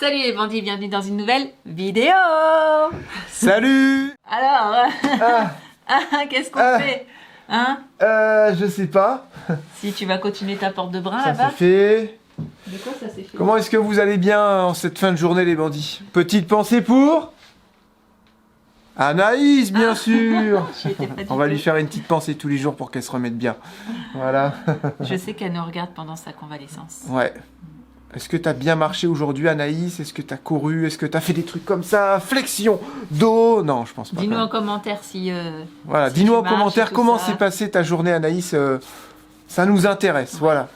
Salut les bandits, bienvenue dans une nouvelle vidéo. Salut. Alors, qu'est-ce qu'on fait hein? Je sais pas. Si tu vas continuer ta porte de brin Ça là-bas. s'est fait. De quoi ça s'est fait? Comment est-ce que vous allez bien en cette fin de journée les bandits? Petite pensée pour Anaïs, bien sûr. J'y étais pas du On va tout. lui faire une petite pensée tous les jours pour qu'elle se remette bien. Voilà. Je sais qu'elle nous regarde pendant sa convalescence. Ouais. Est-ce que t'as bien marché aujourd'hui, Anaïs? Est-ce que t'as couru? Est-ce que t'as fait des trucs comme ça? Flexion, dos? Non, je pense pas. Dis-nous quand en même. commentaire si... Voilà, si dis-nous tu en marches et commentaire tout comment ça. s'est passée ta journée, Anaïs. Ça nous intéresse, voilà.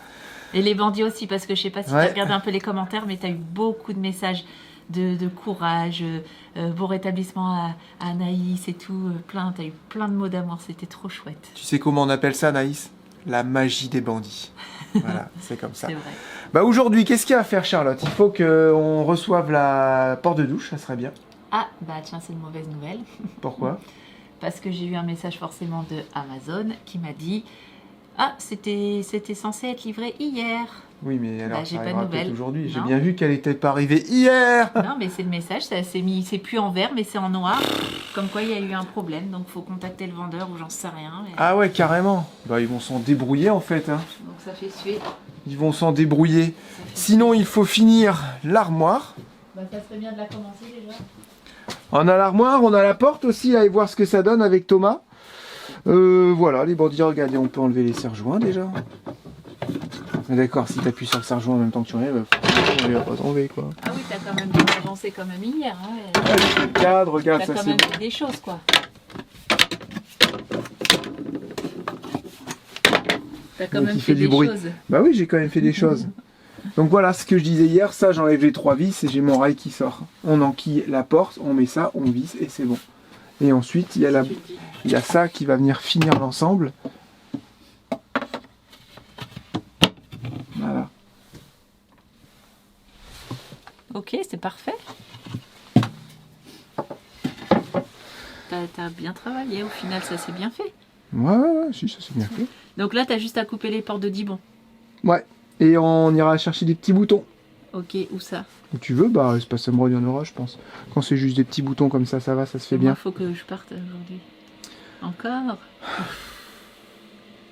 Et les bandits aussi, parce que je sais pas si tu Ouais. regardes un peu les commentaires, mais tu as eu beaucoup de messages de courage, bon rétablissement à Anaïs et tout, t'as eu plein de mots d'amour, c'était trop chouette. Tu sais comment on appelle ça, Anaïs? La magie des bandits. Voilà, c'est comme ça. C'est vrai. Bah aujourd'hui, qu'est-ce qu'il y a à faire, Charlotte? Il faut qu'on reçoive la porte de douche, ça serait bien. Ah, bah tiens, c'est une mauvaise nouvelle. Pourquoi? Parce que j'ai eu un message forcément de Amazon qui m'a dit « Ah, c'était censé être livré hier Oui, mais alors j'ai ça pas de arrivera nouvelles. peut-être aujourd'hui. J'ai Non. bien vu qu'elle n'était pas arrivée hier. » Non, mais c'est le message, ça s'est mis, c'est plus en vert, mais c'est en noir. Comme quoi, il y a eu un problème, donc faut contacter le vendeur ou j'en sais rien. Mais... Ah ouais, carrément. Bah ils vont s'en débrouiller en fait. Hein. Donc ça fait suer. Ils vont s'en débrouiller. Sinon, il faut finir l'armoire. Bah, ça serait bien de la commencer déjà. On a l'armoire, on a la porte aussi, allez voir ce que ça donne avec Thomas. Voilà, les bandits, regardez, on peut enlever les serre-joints déjà. Mais d'accord, si tu appuies sur le serre-joint en même temps que tu enlèves, on va pas tomber quoi. Ah oui, t'as quand même bien avancé quand même hier. Hein, Le cadre, regarde, t'as ça quand c'est même fait des choses quoi. T'as quand Donc, même il fait fait du des bruit. choses. Bah oui, j'ai quand même fait des choses. Donc voilà ce que je disais hier, ça j'enlève les 3 vis et j'ai mon rail qui sort. On enquille la porte, on met ça, on visse et c'est bon. Et ensuite il y a ça qui va venir finir l'ensemble. Voilà. Ok, c'est parfait. T'as bien travaillé, au final ça s'est bien fait. Ouais, si ça c'est bien fait. Donc là, t'as juste à couper les portes de Dibon. Ouais. Et on ira chercher des petits boutons. Ok, où ça? Où tu veux, bah Espace Emerald, il y en aura je pense. Quand c'est juste des petits boutons comme ça va, ça se fait Moi, bien. faut que je parte aujourd'hui. Encore?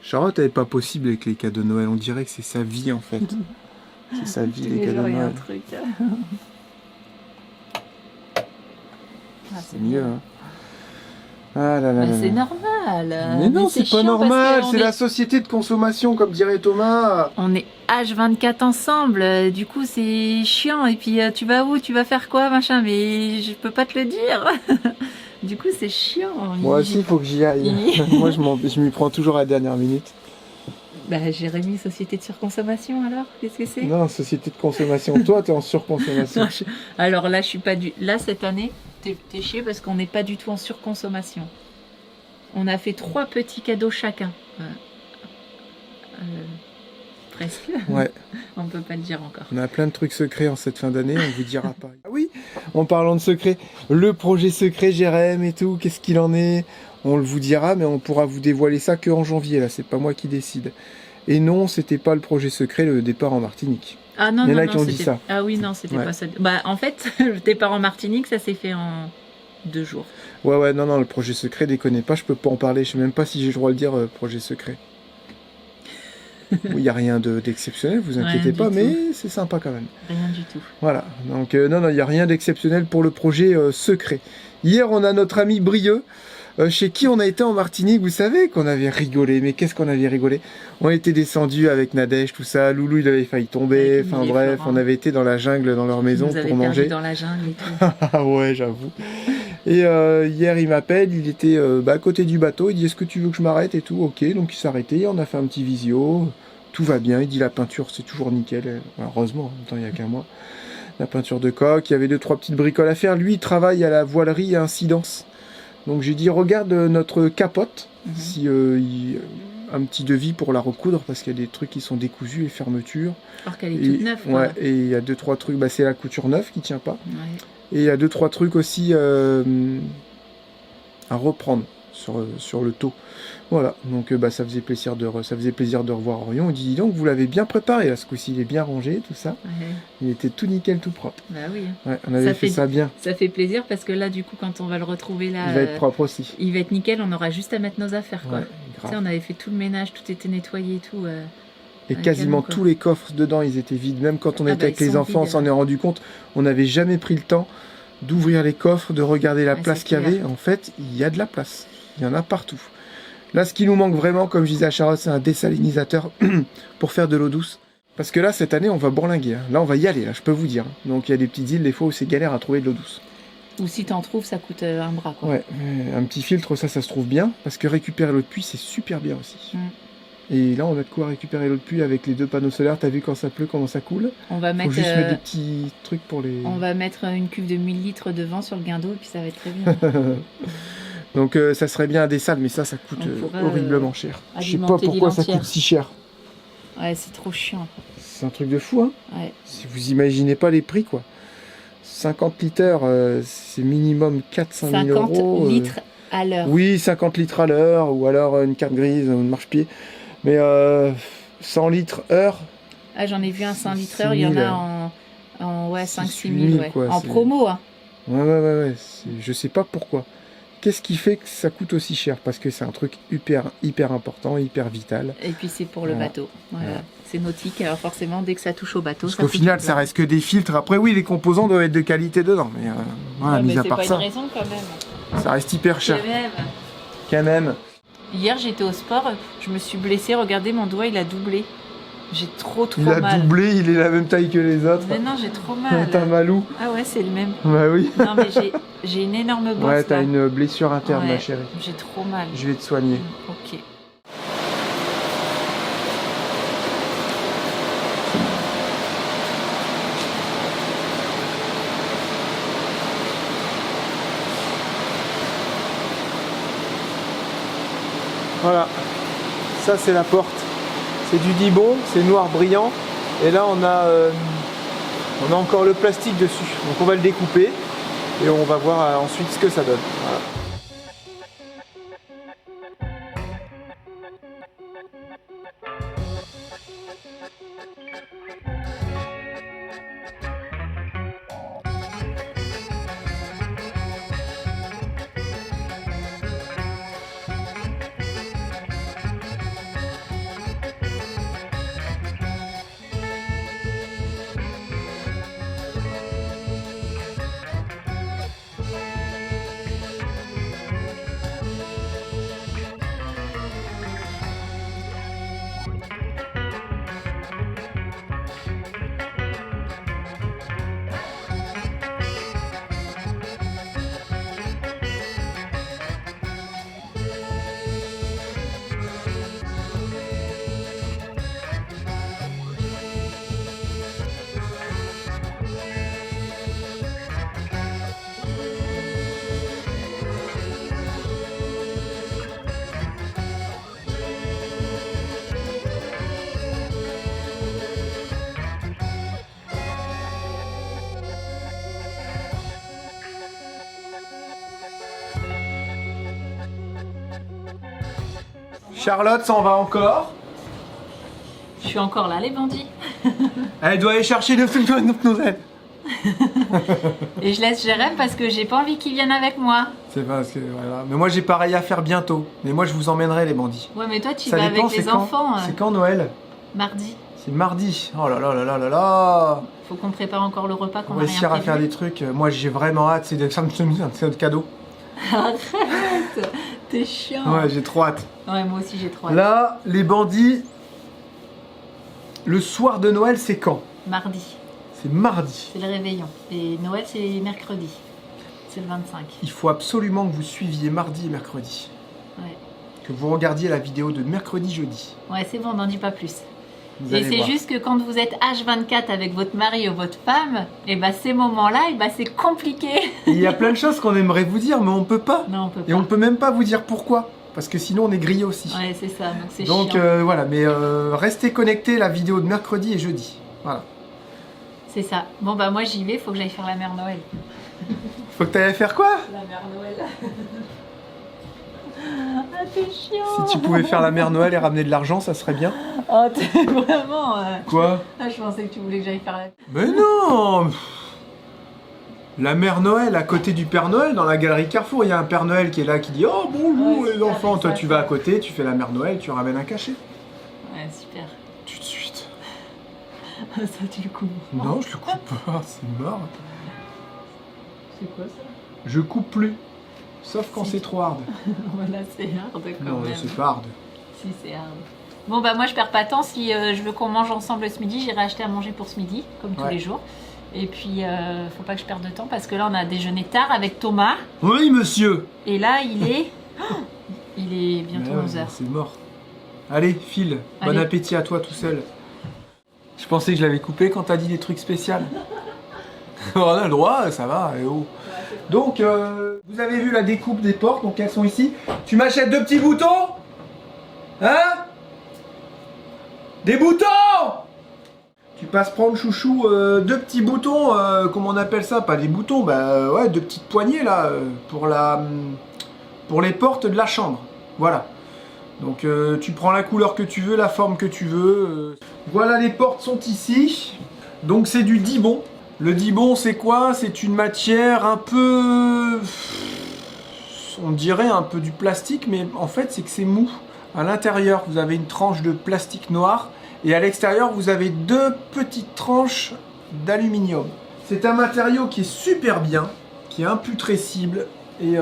Charlotte, elle est pas possible avec les cadeaux de Noël, on dirait que c'est sa vie en fait. C'est sa vie les cadeaux de il y a un Noël. truc. Ah, C'est mieux, hein. Ah là là Bah, là c'est là. normal. Mais non, c'est pas chiant normal, parce c'est qu'on la est- société de consommation, comme dirait Thomas. On est H24 ensemble, du coup c'est chiant. Et puis tu vas où? Tu vas faire quoi, machin? Mais je peux pas te le dire. Du coup c'est chiant. Moi aussi, il faut que j'y aille. Moi, je m'y prends toujours à la dernière minute. Bah Jérémy, société de surconsommation alors? Qu'est-ce que c'est? Non, société de consommation. Toi, t'es en surconsommation. Non, alors là je suis pas du... Là cette année, t'es chier parce qu'on n'est pas du tout en surconsommation. On a fait 3 petits cadeaux chacun. Presque. Ouais, On peut pas le dire encore. on a plein de trucs secrets en cette fin d'année, on vous dira pas. Ah oui, en parlant de secrets, le projet secret Jérém et tout, qu'est-ce qu'il en est? On le vous dira, mais on pourra vous dévoiler ça que en janvier, là, c'est pas moi qui décide. Et non, c'était pas le projet secret, le départ en Martinique. Ah non, Il y en non, a non, qui ont dit c'était- ça. Ah oui, non, c'était Ouais. pas ça. Bah en fait, le départ en Martinique, ça s'est fait en 2 jours. Ouais, non, le projet secret, déconnez pas, je peux pas en parler, je sais même pas si j'ai le droit de dire projet secret. Il n'y a rien d'exceptionnel, vous Rien inquiétez du pas, tout. mais c'est sympa quand même. Rien du tout. Voilà, donc non, il n'y a rien d'exceptionnel pour le projet secret. Hier, on a notre ami Brieux, chez qui on a été en Martinique, vous savez qu'on avait rigolé, mais qu'est-ce qu'on avait rigolé? On était descendu avec Nadège, tout ça, Loulou il avait failli tomber, Avec enfin Émilie et bref, Florent. on avait été dans la jungle, dans leur maison Vous avez pour perdu manger. dans la jungle et tout. Ah ouais, j'avoue. Et hier, il m'appelle, il était à côté du bateau, il dit est-ce que tu veux que je m'arrête et tout, ok, donc il s'est arrêté, on a fait un petit visio, tout va bien, il dit la peinture c'est toujours nickel, heureusement, en même temps il n'y a qu'un mois. La peinture de coque, il y avait 2-3 petites bricoles à faire, lui il travaille à la voilerie à incidence. Donc j'ai dit regarde notre capote, si un petit devis pour la recoudre, parce qu'il y a des trucs qui sont décousus, les fermetures. Alors qu'elle est toute neuve. Quoi. Ouais, et il y a 2-3 trucs, bah, c'est la couture neuve qui tient pas. Ouais. Et il y a 2-3 trucs aussi à reprendre sur le taux. Voilà, donc ça faisait plaisir de revoir Orion. On dit, dis donc, vous l'avez bien préparé, là, ce coup-ci, il est bien rangé, tout ça. Ouais. Il était tout nickel, tout propre. Bah oui. Ouais, on avait fait ça bien. Ça fait plaisir parce que là, du coup, quand on va le retrouver là, Il va être propre aussi. il va être nickel, on aura juste à mettre nos affaires, quoi. Ouais, Tu sais, on avait fait tout le ménage, tout était nettoyé et tout. Et quasiment calme, tous les coffres dedans, ils étaient vides. Même quand on était avec ils les sont enfants, on vides. s'en est rendu compte. On n'avait jamais pris le temps d'ouvrir les coffres, de regarder la place c'est qu'il y avait. clair. En fait, il y a de la place. Il y en a partout. Là, ce qui nous manque vraiment, comme je disais à Charlotte, c'est un désalinisateur pour faire de l'eau douce. Parce que là, cette année, on va bourlinguer. Hein. Là, on va y aller, là, je peux vous dire. Donc, il y a des petites îles, des fois, où c'est galère à trouver de l'eau douce. Ou si t'en trouves, ça coûte un bras, quoi. Ouais, un petit filtre, ça se trouve bien. Parce que récupérer l'eau de pluie, c'est super bien aussi. Et là, on a de quoi récupérer l'eau de pluie avec les 2 panneaux solaires. T'as vu quand ça pleut, comment ça coule? On va Faut mettre, juste mettre des petits trucs pour les... on va mettre une cuve de 1000 litres devant sur le guindeau et puis ça va être très bien. Donc ça serait bien à des salles, mais ça coûte On pourra, horriblement cher. Je sais pas alimenter pourquoi l'île ça entière. coûte si cher. Ouais, c'est trop chiant. C'est un truc de fou, hein. Ouais. Si vous imaginez pas les prix, quoi. 50 litres, c'est minimum 4-5 000 50 euros. litres à l'heure. Oui, 50 litres à l'heure, ou alors une carte grise, une marche-pied. Mais 100 litres heure. Ah, j'en ai vu un 100 litres 6 heure, il y en 000, a en ouais, 5-6 8 000, 000, ouais. quoi, En c'est- promo, hein. Ouais. Je sais pas pourquoi. Qu'est-ce qui fait que ça coûte aussi cher? Parce que c'est un truc hyper important, hyper vital. Et puis c'est pour le Voilà. bateau. Voilà. Voilà. C'est nautique, alors forcément, dès que ça touche au bateau, Parce ça qu'au coûte final, plus. ça reste que des filtres. Après, oui, les composants doivent être de qualité dedans. Mais voilà, Ouais, mis mais à c'est part pas ça, une raison quand même. ça reste hyper cher. Quand même. Quand même. Hier, j'étais au sport, je me suis blessée. Regardez, mon doigt, il a doublé. J'ai trop Il a mal. doublé, il est la même taille que les autres. Mais non, j'ai trop mal. T'as malou. Ah ouais, c'est le même. Bah oui. Non, mais j'ai une énorme bosse. Ouais, t'as là. une blessure interne, Ouais, ma chérie. J'ai trop mal. Je vais te soigner. Ok. Voilà. Ça, c'est la porte. C'est du Dibond, c'est noir brillant. Et là, on a encore le plastique dessus. Donc, on va le découper et on va voir ensuite ce que ça donne. Voilà. Charlotte s'en va encore. Je suis encore là, les bandits. Elle doit aller chercher de Noël. Et je laisse Jérém parce que j'ai pas envie qu'il vienne avec moi. C'est parce que voilà. Mais moi j'ai pareil à faire bientôt. Mais moi je vous emmènerai les bandits. Ouais, mais toi, tu Ça vas dépend, avec les c'est quand enfants C'est quand Noël? mardi. C'est mardi. Oh là là là là là là. Faut qu'on prépare encore le repas, qu'on On a va rien essayer à faire prévu. des trucs. Moi j'ai vraiment hâte. C'est notre cadeau. Arrête, t'es chiant. Ouais, j'ai trop hâte. Ouais, moi aussi j'ai trop hâte. Là, les bandits. Le soir de Noël, c'est quand? Mardi, C'est mardi. c'est le réveillon. Et Noël, c'est mercredi. C'est le 25. Il faut absolument que vous suiviez mardi et mercredi. Ouais, Que vous regardiez la vidéo de mercredi, jeudi. ouais, c'est bon, on n'en dit pas plus. Vous Et allez c'est voir. juste que quand vous êtes H24 avec votre mari ou votre femme, et bah ces moments-là, et bah c'est compliqué. Et il y a plein de choses qu'on aimerait vous dire, mais on peut pas. Non, on peut pas. Et on peut même pas vous dire pourquoi. Parce que sinon on est grillé aussi. Ouais, c'est ça, donc c'est Donc chiant. voilà, mais restez connectés la vidéo de mercredi et jeudi. Voilà. C'est ça. Bon bah moi j'y vais, faut que j'aille faire la mère Noël. Faut que t'ailles faire quoi? La mère Noël. Ah, t'es chiant. Si tu pouvais faire la mère Noël et ramener de l'argent, ça serait bien. Oh, t'es vraiment... Quoi? Ah, je pensais que tu voulais que j'aille faire la... Mais non! La mère Noël à côté du Père Noël, dans la galerie Carrefour, il y a un Père Noël qui est là, qui dit « Oh bonjour Ouais, les super, enfants !» Toi ça, tu ça. vas à côté, tu fais la mère Noël, tu ramènes un cachet. Ouais, super. Tout de suite. Ça, tu le coupes. Non, je le coupe pas, c'est mort. C'est quoi ça? Je coupe plus. Sauf quand Si. c'est trop hard. Voilà, c'est hard quand Non, même. c'est pas hard. Si, c'est hard. Bon, bah moi, je perds pas de temps. Si je veux qu'on mange ensemble ce midi, j'irai acheter à manger pour ce midi, comme tous Ouais. les jours. Et puis, faut pas que je perde de temps parce que là, on a déjeuné tard avec Thomas. Oui, monsieur. Et là, il est... Oh, il est bientôt Mais ouais, 11h. c'est mort. Allez, file. Bon Allez. appétit à toi tout seul. Je pensais que je l'avais coupé quand t'as dit des trucs spéciaux. On a le droit, ça va, et oh. Donc, vous avez vu la découpe des portes, donc elles sont ici. Tu m'achètes 2 petits boutons? Hein? Des boutons! Tu passes prendre, chouchou, 2 petits boutons, comment on appelle ça? Pas des boutons, bah ouais, 2 petites poignées là, pour les portes de la chambre. Voilà. Donc tu prends la couleur que tu veux, la forme que tu veux. Voilà, les portes sont ici. Donc c'est du Dibond. Le Dibond, c'est quoi? C'est une matière un peu... On dirait un peu du plastique, mais en fait c'est que c'est mou. À l'intérieur, vous avez une tranche de plastique noir. Et à l'extérieur, vous avez 2 petites tranches d'aluminium. C'est un matériau qui est super bien, qui est imputrescible. Et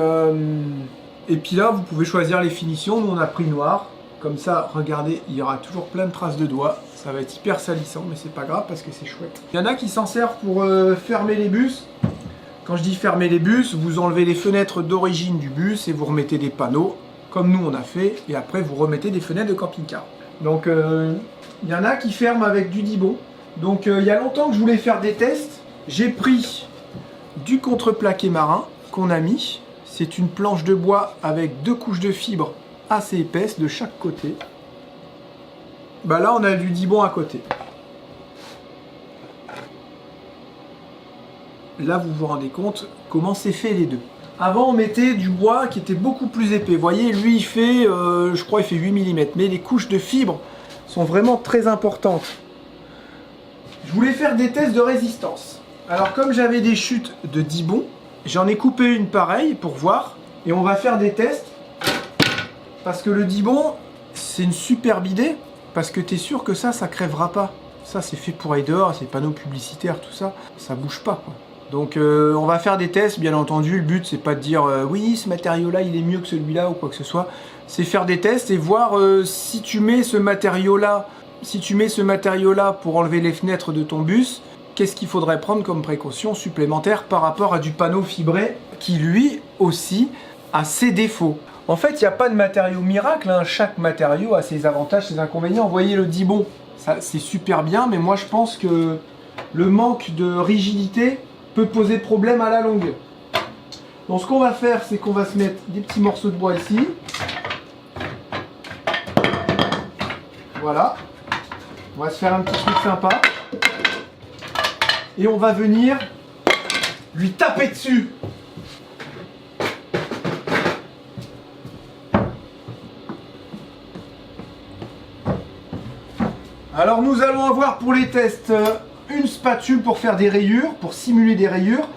puis là, vous pouvez choisir les finitions. Nous, on a pris noir. Comme ça, regardez, il y aura toujours plein de traces de doigts. Ça va être hyper salissant, mais c'est pas grave parce que c'est chouette. Il y en a qui s'en servent pour fermer les bus. Quand je dis fermer les bus, vous enlevez les fenêtres d'origine du bus et vous remettez des panneaux, comme nous on a fait. Et après, vous remettez des fenêtres de camping-car. Donc, il y en a qui ferment avec du Dibond. Donc, il y a longtemps que je voulais faire des tests. J'ai pris du contreplaqué marin qu'on a mis. C'est une planche de bois avec 2 couches de fibres assez épaisses de chaque côté. Bah là, on a du Dibond à côté. Là, vous vous rendez compte comment c'est fait les deux. Avant, on mettait du bois qui était beaucoup plus épais. Vous voyez, lui, il fait, je crois, il fait 8 mm. Mais les couches de fibres sont vraiment très importantes. Je voulais faire des tests de résistance. Alors, comme j'avais des chutes de Dibond, j'en ai coupé une pareille pour voir. Et on va faire des tests. Parce que le Dibond, c'est une superbe idée. Parce que tu es sûr que ça crèvera pas. Ça, c'est fait pour aller dehors, c'est panneaux publicitaires, tout ça. Ça bouge pas, quoi. Donc, on va faire des tests, bien entendu. Le but, c'est pas de dire oui, ce matériau-là, il est mieux que celui-là ou quoi que ce soit. C'est faire des tests et voir si tu mets ce matériau-là, pour enlever les fenêtres de ton bus, qu'est-ce qu'il faudrait prendre comme précaution supplémentaire par rapport à du panneau fibré qui, lui aussi, a ses défauts. En fait, il n'y a pas de matériau miracle, hein. Chaque matériau a ses avantages, ses inconvénients. Vous voyez le Dibond, ça c'est super bien, mais moi je pense que le manque de rigidité peut poser problème à la longue. Donc ce qu'on va faire, c'est qu'on va se mettre des petits morceaux de bois ici. Voilà. On va se faire un petit truc sympa. Et on va venir lui taper dessus. Alors nous allons avoir pour les tests une spatule pour faire des rayures, pour simuler des rayures,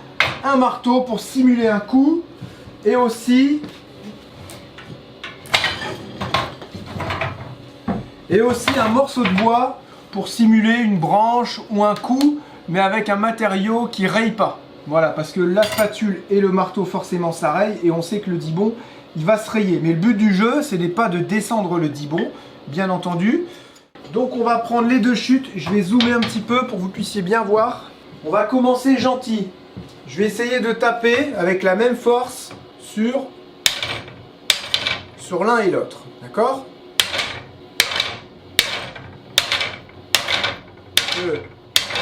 un marteau pour simuler un coup, et aussi un morceau de bois pour simuler une branche ou un coup, mais avec un matériau qui raye pas. Voilà, parce que la spatule et le marteau forcément ça raye, et on sait que le Dibond il va se rayer. Mais le but du jeu, ce n'est pas de descendre le Dibond, bien entendu. Donc on va prendre les 2 chutes, je vais zoomer un petit peu pour que vous puissiez bien voir. On va commencer gentil. Je vais essayer de taper avec la même force sur l'un et l'autre. D'accord? 2,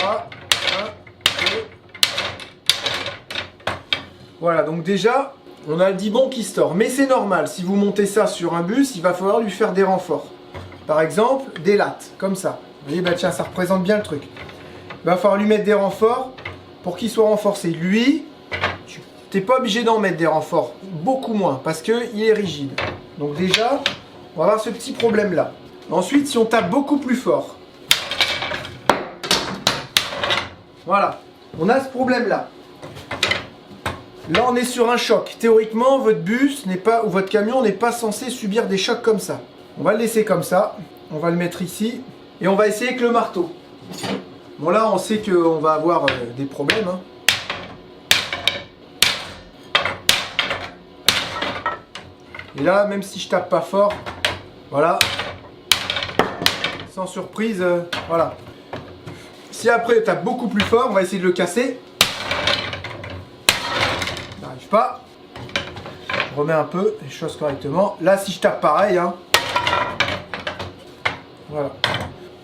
3, 1, 2. Voilà, donc déjà, on a le Dibond qui se tord. Mais c'est normal, si vous montez ça sur un bus, il va falloir lui faire des renforts. Par exemple, des lattes, comme ça. Vous voyez, bah tiens, ça représente bien le truc. Il va falloir lui mettre des renforts pour qu'il soit renforcé. Lui, tu n'es pas obligé d'en mettre des renforts, beaucoup moins, parce qu'il est rigide. Donc déjà, on va avoir ce petit problème-là. Ensuite, si on tape beaucoup plus fort, voilà, on a ce problème-là. Là, on est sur un choc. Théoriquement, votre bus n'est pas, ou votre camion n'est pas censé subir des chocs comme ça. On va le laisser comme ça. On va le mettre ici. Et on va essayer avec le marteau. Bon, là, on sait qu'on va avoir des problèmes. Hein. Et là, même si je tape pas fort, voilà. Sans surprise, voilà. Si après, on tape beaucoup plus fort, on va essayer de le casser. Pas. Je remets un peu les choses correctement. Là, si je tape pareil, hein, voilà,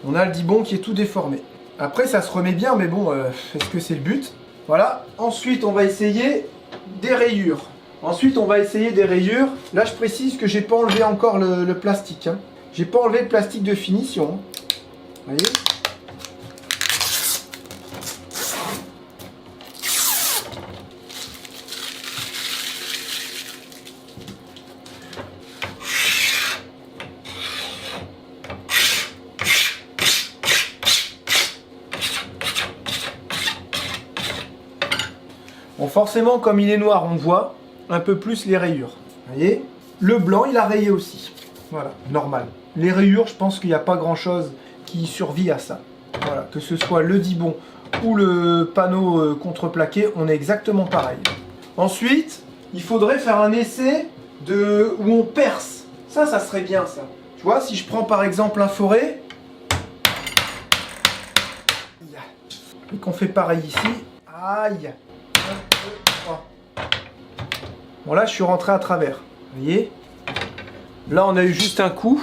on a le dibon qui est tout déformé. Après, ça se remet bien, mais bon, est-ce que c'est le but? Voilà. Ensuite, on va essayer des rayures. Là, je précise que j'ai pas enlevé encore le plastique. Hein. J'ai pas enlevé le plastique de finition. Hein. Vous voyez? Bon, forcément, comme il est noir, on voit un peu plus les rayures. Vous voyez? Le blanc, il a rayé aussi. Voilà, normal. Les rayures, je pense qu'il n'y a pas grand-chose qui survit à ça. Voilà, que ce soit le dibon ou le panneau contreplaqué, on est exactement pareil. Ensuite, il faudrait faire un essai où on perce. Ça serait bien, ça. Tu vois, si je prends par exemple un forêt, et qu'on fait pareil ici, aïe. Bon, là je suis rentré à travers, vous voyez. Là on a eu juste un coup,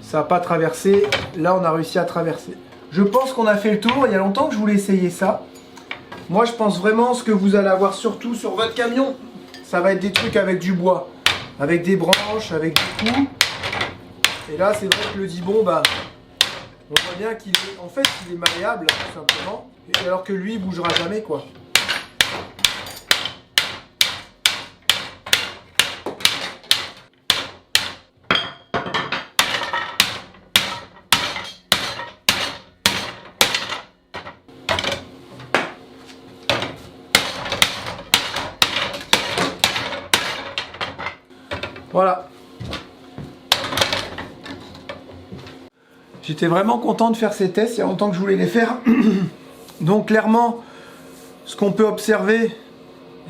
ça n'a pas traversé, là on a réussi à traverser. Je pense qu'on a fait le tour. Il y a longtemps que je voulais essayer ça. Moi je pense vraiment ce que vous allez avoir surtout sur votre camion, ça va être des trucs avec du bois, avec des branches, avec des coups. Et là c'est vrai que le dibon, bah, on voit bien qu'il est, en fait, il est malléable tout simplement, alors que lui il bougera jamais quoi. Voilà. J'étais vraiment content de faire ces tests, il y a longtemps que je voulais les faire. Donc clairement, ce qu'on peut observer,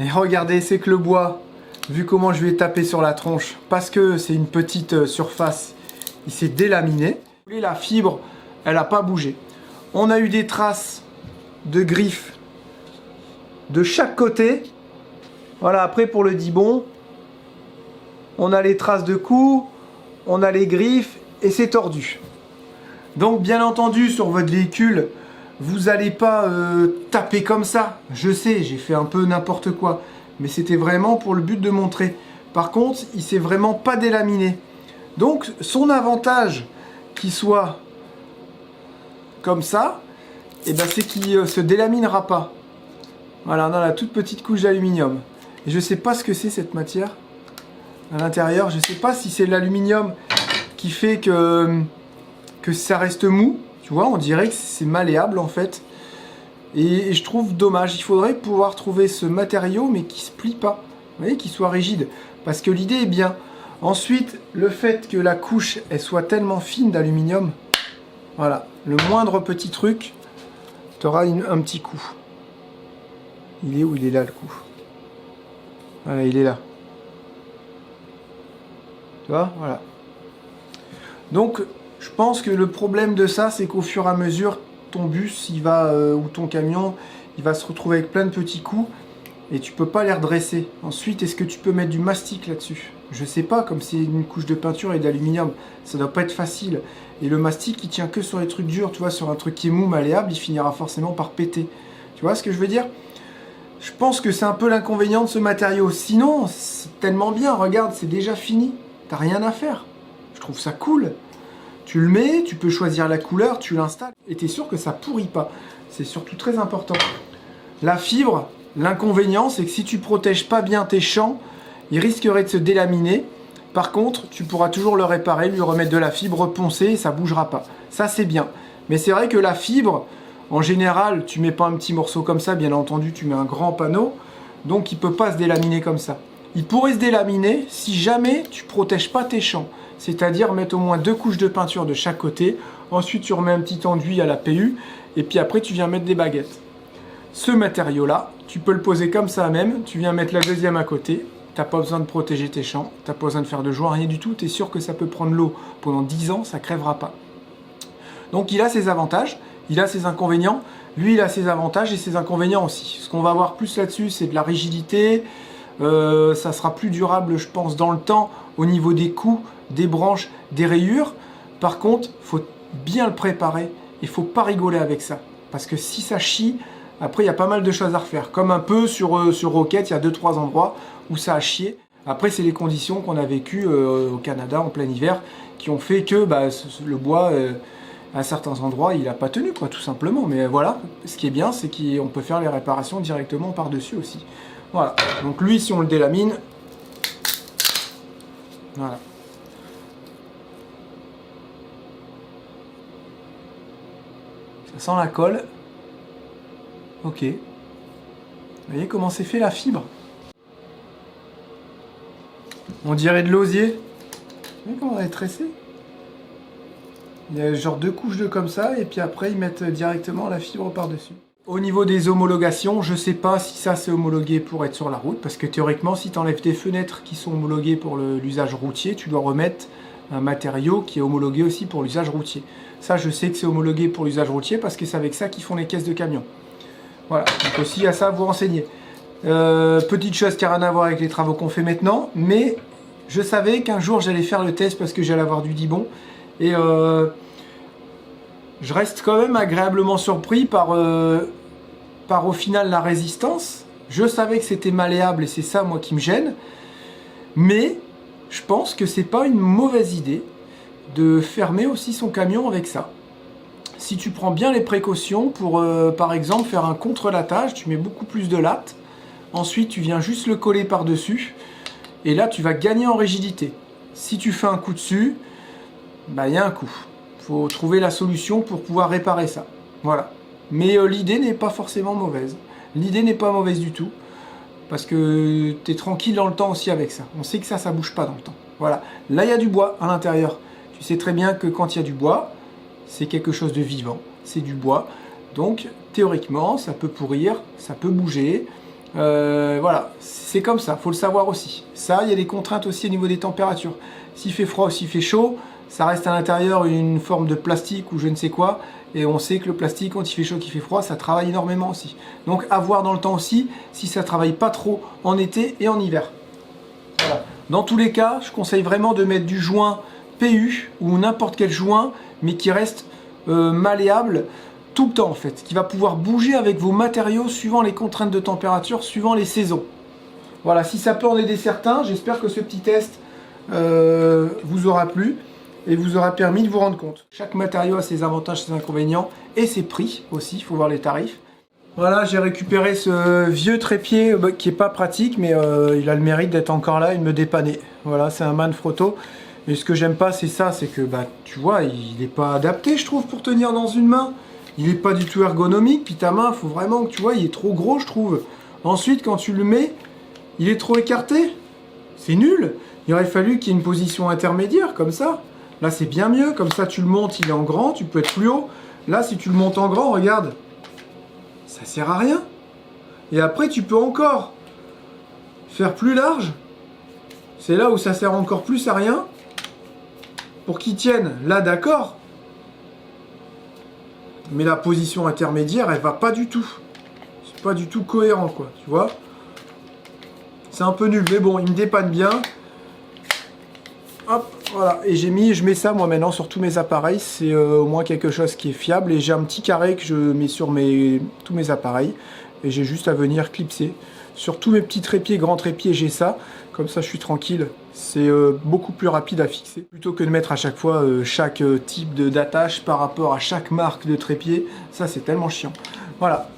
et regardez, c'est que le bois, vu comment je lui ai tapé sur la tronche, parce que c'est une petite surface, il s'est délaminé. La fibre, elle n'a pas bougé. On a eu des traces de griffes de chaque côté. Voilà, après pour le dibon, on a les traces de coups, on a les griffes et c'est tordu. Donc bien entendu sur votre véhicule, vous n'allez pas taper comme ça. Je sais, j'ai fait un peu n'importe quoi, mais c'était vraiment pour le but de montrer. Par contre, il s'est vraiment pas délaminé. Donc son avantage qu'il soit comme ça, et ben, c'est qu'il se délaminera pas. Voilà, on a la toute petite couche d'aluminium. Et je sais pas ce que c'est cette matière. À l'intérieur, je sais pas si c'est l'aluminium qui fait que ça reste mou, tu vois, on dirait que c'est malléable en fait, et je trouve dommage. Il faudrait pouvoir trouver ce matériau mais qui se plie pas, vous voyez, qui soit rigide, parce que l'idée est bien. Ensuite, le fait que la couche elle soit tellement fine d'aluminium, voilà, le moindre petit truc, tu auras un petit coup. Il est où? Il est là le coup. Voilà, il est là. Tu vois, voilà. Donc, je pense que le problème de ça, c'est qu'au fur et à mesure, ton bus, il va, ou ton camion, il va se retrouver avec plein de petits coups et tu peux pas les redresser. Ensuite, est-ce que tu peux mettre du mastic là-dessus? Je sais pas, comme c'est une couche de peinture et d'aluminium, ça doit pas être facile. Et le mastic, il tient que sur les trucs durs, tu vois, sur un truc qui est mou, malléable, il finira forcément par péter. Tu vois ce que je veux dire? Je pense que c'est un peu l'inconvénient de ce matériau. Sinon, c'est tellement bien, regarde, c'est déjà fini. T'as rien à faire. Je trouve ça cool. Tu le mets, tu peux choisir la couleur, tu l'installes. Et t'es sûr que ça pourrit pas. C'est surtout très important. La fibre, l'inconvénient, c'est que si tu protèges pas bien tes champs, il risquerait de se délaminer. Par contre, tu pourras toujours le réparer, lui remettre de la fibre, poncer, et ça bougera pas. Ça, c'est bien. Mais c'est vrai que la fibre, en général, tu mets pas un petit morceau comme ça, bien entendu, tu mets un grand panneau, donc il peut pas se délaminer comme ça. Il pourrait se délaminer si jamais tu protèges pas tes champs, c'est-à-dire mettre au moins 2 couches de peinture de chaque côté, ensuite tu remets un petit enduit à la PU, et puis après tu viens mettre des baguettes. Ce matériau-là, tu peux le poser comme ça même, tu viens mettre la deuxième à côté, t'as pas besoin de protéger tes champs, t'as pas besoin de faire de joint, rien du tout, tu es sûr que ça peut prendre l'eau pendant 10 ans, ça crèvera pas. Donc il a ses avantages, il a ses inconvénients, lui il a ses avantages et ses inconvénients aussi. Ce qu'on va voir plus là-dessus, c'est de la rigidité, ça sera plus durable je pense dans le temps au niveau des coups, des branches, des rayures. Par contre, il faut bien le préparer, il faut pas rigoler avec ça. Parce que si ça chie, après il y a pas mal de choses à refaire. Comme un peu sur Rocket, il y a 2-3 endroits où ça a chié. Après c'est les conditions qu'on a vécues au Canada en plein hiver qui ont fait que le bois... à certains endroits, il n'a pas tenu, quoi, tout simplement. Mais voilà, ce qui est bien, c'est qu'on peut faire les réparations directement par-dessus aussi. Voilà. Donc lui, si on le délamine, voilà. Ça sent la colle. Ok. Vous voyez comment c'est fait la fibre? On dirait de l'osier. Vous voyez comment elle est tressée? Il y a genre 2 couches de comme ça, et puis après ils mettent directement la fibre par-dessus. Au niveau des homologations, je sais pas si ça c'est homologué pour être sur la route, parce que théoriquement, si tu enlèves tes fenêtres qui sont homologuées pour l'usage routier, tu dois remettre un matériau qui est homologué aussi pour l'usage routier. Ça, je sais que c'est homologué pour l'usage routier, parce que c'est avec ça qu'ils font les caisses de camion. Voilà, donc aussi à ça vous renseigner. Petite chose qui n'a rien à voir avec les travaux qu'on fait maintenant, mais je savais qu'un jour j'allais faire le test parce que j'allais avoir du dibon. Et je reste quand même agréablement surpris par au final la résistance. Je savais que c'était malléable et c'est ça moi qui me gêne. Mais je pense que c'est pas une mauvaise idée de fermer aussi son camion avec ça. Si tu prends bien les précautions pour par exemple faire un contre-lattage, tu mets beaucoup plus de latte. Ensuite tu viens juste le coller par-dessus. Et là tu vas gagner en rigidité. Si tu fais un coup dessus, il y a un coup. Il faut trouver la solution pour pouvoir réparer ça. Voilà. Mais l'idée n'est pas forcément mauvaise. L'idée n'est pas mauvaise du tout. Parce que tu es tranquille dans le temps aussi avec ça. On sait que ça bouge pas dans le temps. Voilà. Là, il y a du bois à l'intérieur. Tu sais très bien que quand il y a du bois, c'est quelque chose de vivant. C'est du bois. Donc, théoriquement, ça peut pourrir, ça peut bouger. Voilà. C'est comme ça. Il faut le savoir aussi. Ça, il y a des contraintes aussi au niveau des températures. S'il fait froid ou s'il fait chaud, ça reste à l'intérieur une forme de plastique ou je ne sais quoi, et on sait que le plastique, quand il fait chaud, qu'il fait froid, ça travaille énormément aussi. Donc à voir dans le temps aussi, si ça travaille pas trop en été et en hiver. Voilà. Dans tous les cas, je conseille vraiment de mettre du joint PU ou n'importe quel joint, mais qui reste malléable tout le temps en fait, qui va pouvoir bouger avec vos matériaux suivant les contraintes de température, suivant les saisons. Voilà, si ça peut en aider certains, j'espère que ce petit test vous aura plu et vous aura permis de vous rendre compte. Chaque matériau a ses avantages, ses inconvénients et ses prix aussi, il faut voir les tarifs. Voilà, j'ai récupéré ce vieux trépied qui est pas pratique, mais il a le mérite d'être encore là et de me dépanner. Voilà, c'est un Manfrotto. Et ce que j'aime pas, c'est ça, c'est que tu vois, il n'est pas adapté, je trouve, pour tenir dans une main. Il n'est pas du tout ergonomique, puis ta main, il faut vraiment que tu vois, il est trop gros, je trouve. Ensuite, quand tu le mets, il est trop écarté. C'est nul. Il aurait fallu qu'il y ait une position intermédiaire, comme ça. Là, c'est bien mieux. Comme ça, tu le montes, il est en grand, tu peux être plus haut. Là, si tu le montes en grand, regarde, ça sert à rien. Et après, tu peux encore faire plus large. C'est là où ça sert encore plus à rien. Pour qu'il tienne, là, d'accord. Mais la position intermédiaire, elle va pas du tout. C'est pas du tout cohérent, quoi. Tu vois? C'est un peu nul, mais bon, il me dépanne bien. Hop, voilà. Et je mets ça, moi, maintenant, sur tous mes appareils. C'est au moins quelque chose qui est fiable. Et j'ai un petit carré que je mets sur tous mes appareils. Et j'ai juste à venir clipser. Sur tous mes petits trépieds, grands trépieds, j'ai ça. Comme ça, je suis tranquille. C'est beaucoup plus rapide à fixer. Plutôt que de mettre à chaque fois chaque type d'attache par rapport à chaque marque de trépied. Ça, c'est tellement chiant. Voilà,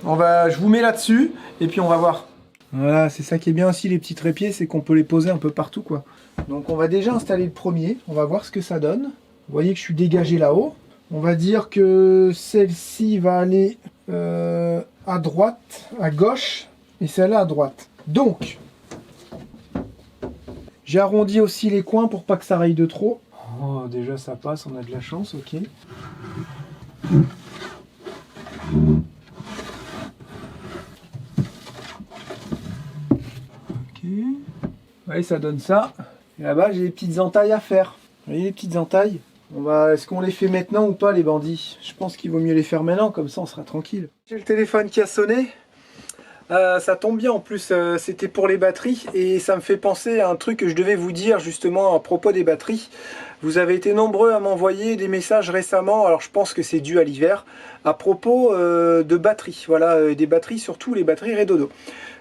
je vous mets là-dessus. Et puis, on va voir. Voilà, c'est ça qui est bien aussi les petits trépieds, c'est qu'on peut les poser un peu partout quoi. Donc on va déjà installer le premier, on va voir ce que ça donne. Vous voyez que je suis dégagé là-haut. On va dire que celle-ci va aller à droite, à gauche, et celle-là à droite. Donc, j'ai arrondi aussi les coins pour pas que ça raye de trop. Oh, déjà ça passe, on a de la chance, ok. Ok. Ouais, ça donne ça. Et là-bas, j'ai des petites entailles à faire. Vous voyez les petites entailles? Est-ce qu'on les fait maintenant ou pas, les bandits? Je pense qu'il vaut mieux les faire maintenant, comme ça on sera tranquille. J'ai le téléphone qui a sonné. Ça tombe bien, en plus c'était pour les batteries et ça me fait penser à un truc que je devais vous dire justement à propos des batteries. Vous avez été nombreux à m'envoyer des messages récemment, alors je pense que c'est dû à l'hiver, à propos de batteries. Voilà, des batteries, surtout les batteries Redodo.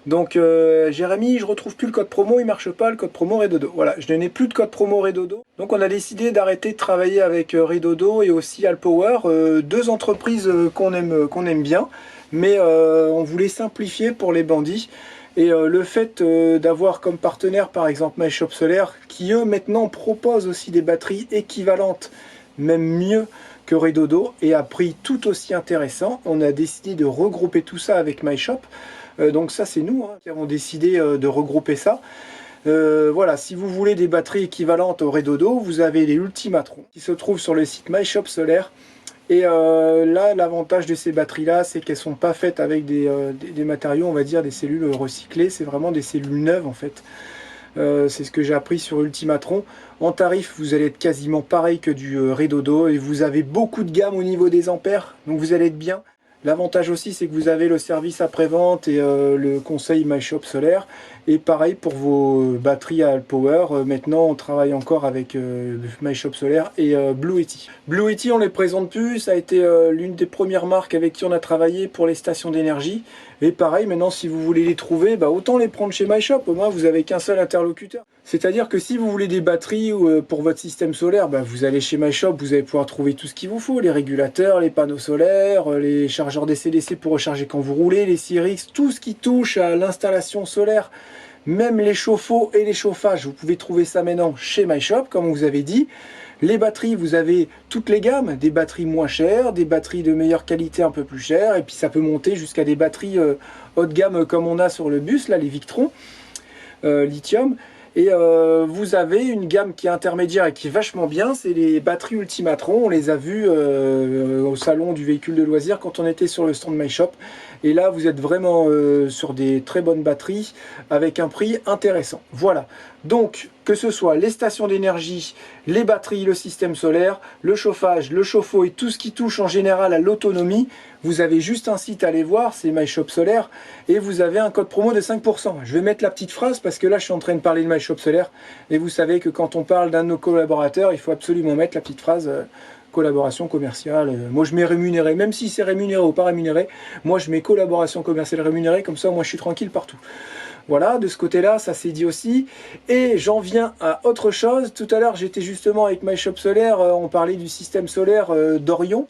Donc Jérémy, je retrouve plus le code promo, il marche pas, le code promo Redodo. Voilà, je n'ai plus de code promo Redodo. Donc on a décidé d'arrêter de travailler avec Redodo et aussi Alpower, deux entreprises qu'on aime bien, mais on voulait simplifier pour les bandits. Et le fait d'avoir comme partenaire par exemple MyShop Solaire, qui eux maintenant proposent aussi des batteries équivalentes, même mieux que Redodo, et à prix tout aussi intéressant, on a décidé de regrouper tout ça avec MyShop. Donc ça c'est nous qui avons décidé de regrouper ça. Voilà, si vous voulez des batteries équivalentes au Redodo, vous avez les Ultimatrons qui se trouvent sur le site MyShop Solaire. Et là, l'avantage de ces batteries-là, c'est qu'elles ne sont pas faites avec des matériaux, on va dire, des cellules recyclées. C'est vraiment des cellules neuves en fait. C'est ce que j'ai appris sur Ultimatron. En tarif, vous allez être quasiment pareil que du Redodo et vous avez beaucoup de gamme au niveau des ampères, donc vous allez être bien. L'avantage aussi, c'est que vous avez le service après-vente et le conseil MyShop Solaire. Et pareil pour vos batteries à Alpower. Maintenant, on travaille encore avec MyShop Solaire et Blue Yeti. Blue Yeti, on ne les présente plus. Ça a été l'une des premières marques avec qui on a travaillé pour les stations d'énergie. Et pareil, maintenant, si vous voulez les trouver, autant les prendre chez MyShop. Au moins, vous n'avez qu'un seul interlocuteur. C'est-à-dire que si vous voulez des batteries pour votre système solaire, vous allez chez MyShop, vous allez pouvoir trouver tout ce qu'il vous faut. Les régulateurs, les panneaux solaires, les chargeurs DC-DC pour recharger quand vous roulez, les Cyrix, tout ce qui touche à l'installation solaire. Même les chauffe-eau et les chauffages, vous pouvez trouver ça maintenant chez MyShop, comme on vous avait dit. Les batteries, vous avez toutes les gammes, des batteries moins chères, des batteries de meilleure qualité un peu plus chères, et puis ça peut monter jusqu'à des batteries haut de gamme comme on a sur le bus, là les Victron, lithium. Et vous avez une gamme qui est intermédiaire et qui est vachement bien, c'est les batteries Ultimatron. On les a vues au salon du véhicule de loisirs quand on était sur le stand MyShop. Et là, vous êtes vraiment sur des très bonnes batteries avec un prix intéressant. Voilà. Donc, que ce soit les stations d'énergie, les batteries, le système solaire, le chauffage, le chauffe-eau et tout ce qui touche en général à l'autonomie, vous avez juste un site à aller voir, c'est MyShop Solaire, et vous avez un code promo de 5%. Je vais mettre la petite phrase parce que là, je suis en train de parler de MyShop Solaire, et vous savez que quand on parle d'un de nos collaborateurs, il faut absolument mettre la petite phrase collaboration commerciale. Moi, je mets rémunéré, même si c'est rémunéré ou pas rémunéré, moi, je mets collaboration commerciale rémunérée, comme ça, moi, je suis tranquille partout. Voilà, de ce côté-là, ça s'est dit aussi. Et j'en viens à autre chose. Tout à l'heure, j'étais justement avec MyShop Solaire, on parlait du système solaire d'Orion,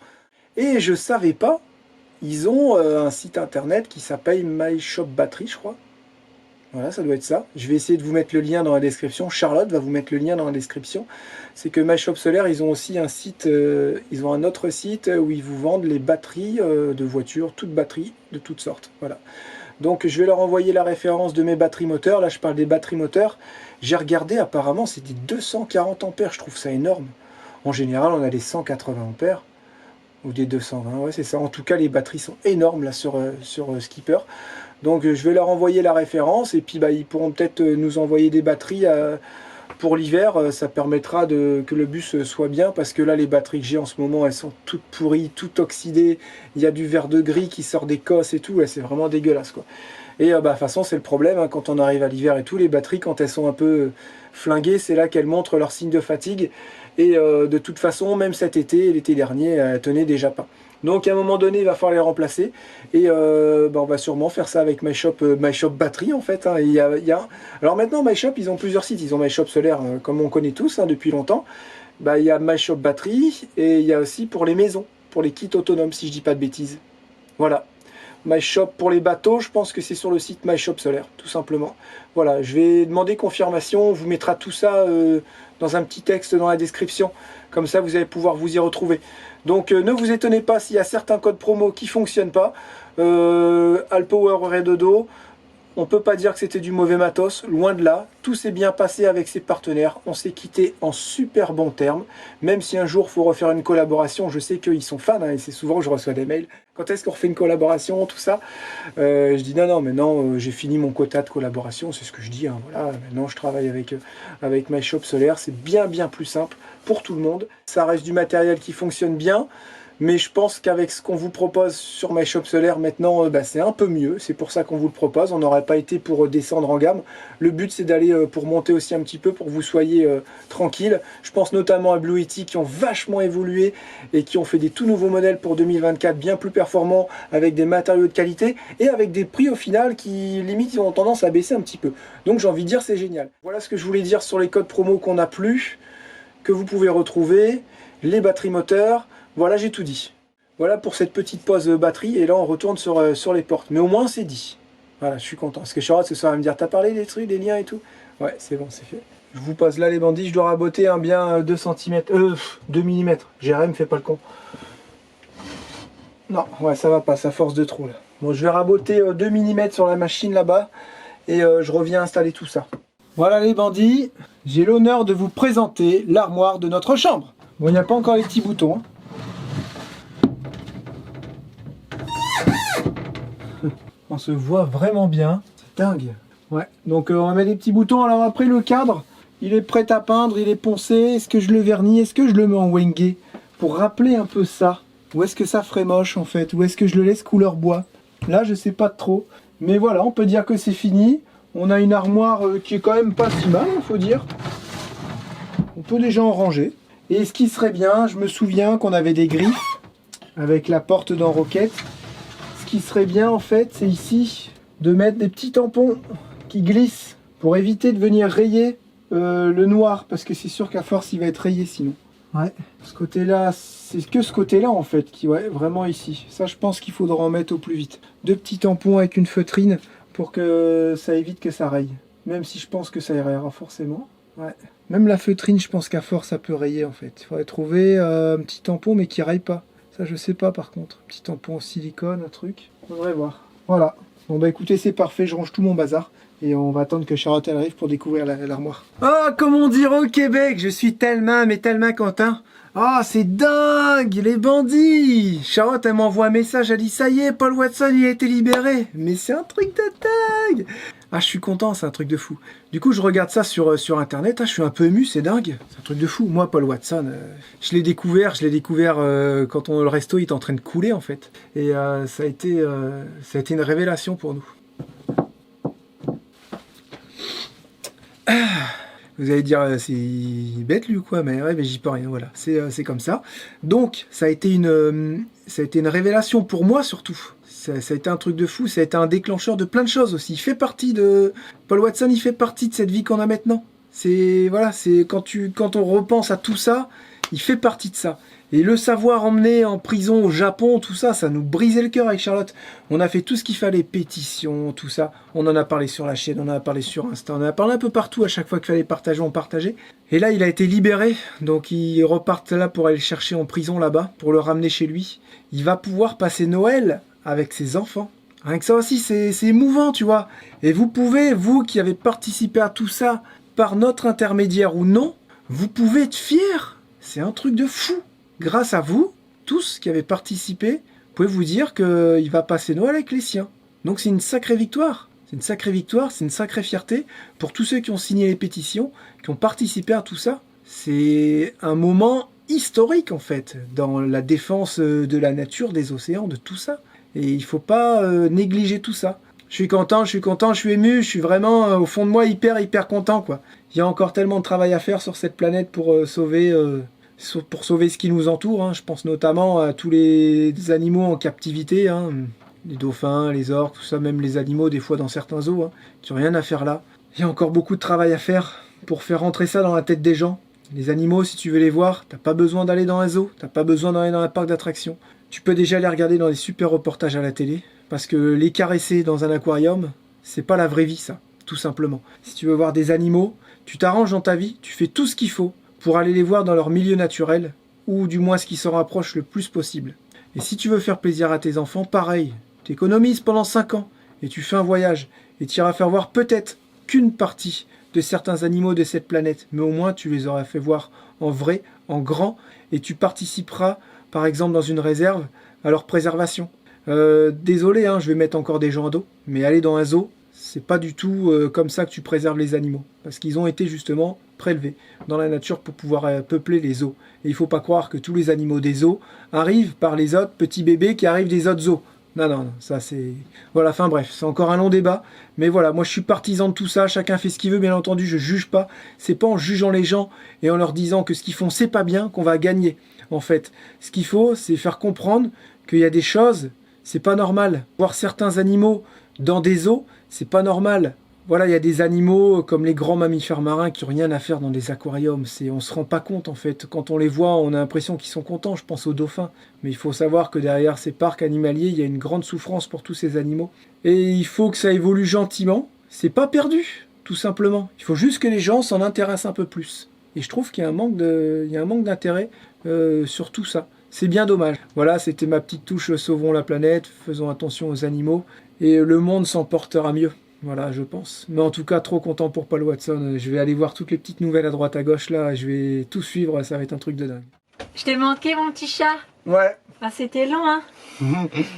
et je savais pas, ils ont un site internet qui s'appelle MyShop Battery, je crois. Voilà, ça doit être ça. Je vais essayer de vous mettre le lien dans la description. Charlotte va vous mettre le lien dans la description. C'est que MyShop Solaire, ils ont aussi un site, ils ont un autre site où ils vous vendent les batteries de voitures, toutes batteries de toutes sortes. Voilà. Donc je vais leur envoyer la référence de mes batteries moteurs. Là, je parle des batteries moteurs. J'ai regardé, apparemment, c'est des 240 ampères. Je trouve ça énorme. En général, on a des 180 ampères. Ou des 220, ouais c'est ça. En tout cas, les batteries sont énormes là sur Skipper. Donc je vais leur envoyer la référence et puis ils pourront peut-être nous envoyer des batteries pour l'hiver. Ça permettra que le bus soit bien parce que là, les batteries que j'ai en ce moment, elles sont toutes pourries, toutes oxydées. Il y a du verre de gris qui sort des cosses et tout. Ouais, c'est vraiment dégueulasse quoi. Et de toute façon, c'est le problème hein, quand on arrive à l'hiver et tout. Les batteries, quand elles sont un peu flinguées, c'est là qu'elles montrent leur signe de fatigue. Et de toute façon, même cet été, l'été dernier, elles tenaient déjà pas. Donc à un moment donné, il va falloir les remplacer. Et on va sûrement faire ça avec MyShop Battery en fait. Hein. Alors maintenant, MyShop, ils ont plusieurs sites. Ils ont MyShop Solaire, comme on connaît tous hein, depuis longtemps. Il y a MyShop Battery et il y a aussi pour les maisons, pour les kits autonomes, si je dis pas de bêtises. Voilà. My Shop pour les bateaux, je pense que c'est sur le site My Shop Solaire, tout simplement. Voilà, je vais demander confirmation, on vous mettra tout ça dans un petit texte dans la description. Comme ça, vous allez pouvoir vous y retrouver. Donc, ne vous étonnez pas s'il y a certains codes promo qui ne fonctionnent pas. Alpower Redodo, on ne peut pas dire que c'était du mauvais matos, loin de là. Tout s'est bien passé avec ses partenaires. On s'est quitté en super bons termes. Même si un jour il faut refaire une collaboration, je sais qu'ils sont fans, hein, et c'est souvent que je reçois des mails. Quand est-ce qu'on refait une collaboration, tout ça je dis non, maintenant j'ai fini mon quota de collaboration, c'est ce que je dis. Hein, voilà, maintenant je travaille avec My Shop Solaire, c'est bien plus simple pour tout le monde. Ça reste du matériel qui fonctionne bien. Mais je pense qu'avec ce qu'on vous propose sur My Shop Solaire maintenant, c'est un peu mieux. C'est pour ça qu'on vous le propose. On n'aurait pas été pour descendre en gamme. Le but, c'est d'aller pour monter aussi un petit peu, pour que vous soyez tranquille. Je pense notamment à Blue Yeti qui ont vachement évolué et qui ont fait des tout nouveaux modèles pour 2024, bien plus performants, avec des matériaux de qualité et avec des prix au final qui, limite, ont tendance à baisser un petit peu. Donc j'ai envie de dire, c'est génial. Voilà ce que je voulais dire sur les codes promo qu'on n'a plus, que vous pouvez retrouver, les batteries moteurs. Voilà, j'ai tout dit. Voilà pour cette petite pause batterie. Et là, on retourne sur les portes. Mais au moins, c'est dit. Voilà, je suis content. Parce que Charlotte, ce soir, elle va me dire, t'as parlé des trucs, des liens et tout? Ouais, c'est bon, c'est fait. Je vous pose là les bandits. Je dois raboter un bien 2 cm. 2 mm. GRM, fais pas le con. Non, ouais, ça va pas. Ça force de trop, là. Bon, je vais raboter 2 mm sur la machine, là-bas. Et je reviens installer tout ça. Voilà les bandits. J'ai l'honneur de vous présenter l'armoire de notre chambre. Bon, il n'y a pas encore les petits boutons, hein. On se voit vraiment bien, c'est dingue. Ouais, donc on va mettre des petits boutons. Alors après, le cadre, il est prêt à peindre, il est poncé. Est-ce que je le vernis? Est-ce que je le mets en wenge pour rappeler un peu ça? Ou est-ce que ça ferait moche en fait? Ou est-ce que je le laisse couleur bois? Là, je sais pas trop. Mais voilà, on peut dire que c'est fini. On a une armoire qui est quand même pas si mal, il faut dire. On peut déjà en ranger. Et ce qui serait bien, je me souviens qu'on avait des griffes avec la porte dans Roquette. Ce qui serait bien en fait, c'est ici de mettre des petits tampons qui glissent pour éviter de venir rayer le noir, parce que c'est sûr qu'à force il va être rayé sinon. Ouais, ce côté là, c'est que ce côté là en fait qui, ouais, vraiment ici. Ça, je pense qu'il faudra en mettre au plus vite. 2 petits tampons avec une feutrine pour que ça évite que ça raye. Même si je pense que ça rayera forcément. Ouais. Même la feutrine, je pense qu'à force ça peut rayer en fait. Il faudrait trouver un petit tampon mais qui raye pas. Ça, je sais pas par contre. Petit tampon en silicone, un truc. On devrait voir. Voilà. Bon bah écoutez, c'est parfait. Je range tout mon bazar. Et on va attendre que Charlotte arrive pour découvrir l'armoire. Oh, comment dire au Québec, je suis tellement, mais tellement content. Ah, c'est dingue, les bandits. Charlotte, elle m'envoie un message, elle dit, ça y est, Paul Watson, il a été libéré. Mais c'est un truc de dingue. Ah, je suis content, c'est un truc de fou. Du coup, je regarde ça sur Internet, je suis un peu ému, c'est dingue. C'est un truc de fou. Moi, Paul Watson, je l'ai découvert quand le resto il est en train de couler, en fait. Et ça a été une révélation pour nous. Vous allez dire, c'est bête lui ou quoi? Mais ouais, mais j'y peux rien, voilà. C'est comme ça. Donc, ça a été une révélation pour moi surtout. Ça a été un truc de fou, ça a été un déclencheur de plein de choses aussi. Paul Watson, il fait partie de cette vie qu'on a maintenant. Voilà, quand on repense à tout ça, il fait partie de ça. Et le savoir emmener en prison au Japon, tout ça, ça nous brisait le cœur avec Charlotte. On a fait tout ce qu'il fallait, pétition, tout ça. On en a parlé sur la chaîne, on en a parlé sur Insta, on en a parlé un peu partout. À chaque fois qu'il fallait partager, on partageait. Et là, il a été libéré, donc il repart là pour aller le chercher en prison là-bas, pour le ramener chez lui. Il va pouvoir passer Noël avec ses enfants. Rien que ça aussi, c'est émouvant, tu vois. Et vous pouvez, vous qui avez participé à tout ça, par notre intermédiaire ou non, vous pouvez être fiers. C'est un truc de fou. Grâce à vous, tous qui avez participé, vous pouvez vous dire qu'il va passer Noël avec les siens. Donc c'est une sacrée victoire. C'est une sacrée victoire, c'est une sacrée fierté pour tous ceux qui ont signé les pétitions, qui ont participé à tout ça. C'est un moment historique en fait, dans la défense de la nature, des océans, de tout ça. Et il ne faut pas négliger tout ça. Je suis content, je suis ému, je suis vraiment au fond de moi hyper content, quoi. Il y a encore tellement de travail à faire sur cette planète pour sauver ce qui nous entoure, hein. Je pense notamment à tous les animaux en captivité, hein. Les dauphins, les orques, tout ça, même les animaux des fois dans certains zoos, hein, qui n'ont rien à faire là. Il y a encore beaucoup de travail à faire pour faire rentrer ça dans la tête des gens. Les animaux, si tu veux les voir, t'as pas besoin d'aller dans un zoo, t'as pas besoin d'aller dans un parc d'attractions. Tu peux déjà les regarder dans des super reportages à la télé. Parce que les caresser dans un aquarium, c'est pas la vraie vie, ça, tout simplement. Si tu veux voir des animaux, tu t'arranges dans ta vie, tu fais tout ce qu'il faut pour aller les voir dans leur milieu naturel, ou du moins ce qui s'en rapproche le plus possible. Et si tu veux faire plaisir à tes enfants, pareil, tu économises pendant 5 ans, et tu fais un voyage, et tu iras faire voir peut-être qu'une partie de certains animaux de cette planète, mais au moins tu les auras fait voir en vrai, en grand, et tu participeras, par exemple dans une réserve, à leur préservation. Désolé, hein, je vais mettre encore des gens à dos, mais aller dans un zoo, c'est pas du tout comme ça que tu préserves les animaux, parce qu'ils ont été justement prélevés dans la nature pour pouvoir peupler les zoos. Et il faut pas croire que tous les animaux des zoos arrivent par les autres petits bébés qui arrivent des autres zoos. Non, non, non, ça c'est... Voilà, enfin bref, c'est encore un long débat, mais voilà, moi je suis partisan de tout ça, chacun fait ce qu'il veut, bien entendu, je juge pas. C'est pas en jugeant les gens et en leur disant que ce qu'ils font c'est pas bien qu'on va gagner, en fait. Ce qu'il faut, c'est faire comprendre qu'il y a des choses, c'est pas normal. Voir certains animaux dans des zoos, c'est pas normal. Voilà, il y a des animaux comme les grands mammifères marins qui n'ont rien à faire dans des aquariums. On se rend pas compte en fait. Quand on les voit, on a l'impression qu'ils sont contents. Je pense aux dauphins. Mais il faut savoir que derrière ces parcs animaliers, il y a une grande souffrance pour tous ces animaux. Et il faut que ça évolue gentiment. C'est pas perdu, tout simplement. Il faut juste que les gens s'en intéressent un peu plus. Et je trouve qu'il y a un manque d'intérêt sur tout ça. C'est bien dommage. Voilà, c'était ma petite touche sauvons la planète, faisons attention aux animaux. Et le monde s'en portera mieux. Voilà, je pense. Mais en tout cas, trop content pour Paul Watson. Je vais aller voir toutes les petites nouvelles à droite à gauche là. Je vais tout suivre, ça va être un truc de dingue. Je t'ai manqué, mon petit chat. Ouais. Ah, c'était long, hein.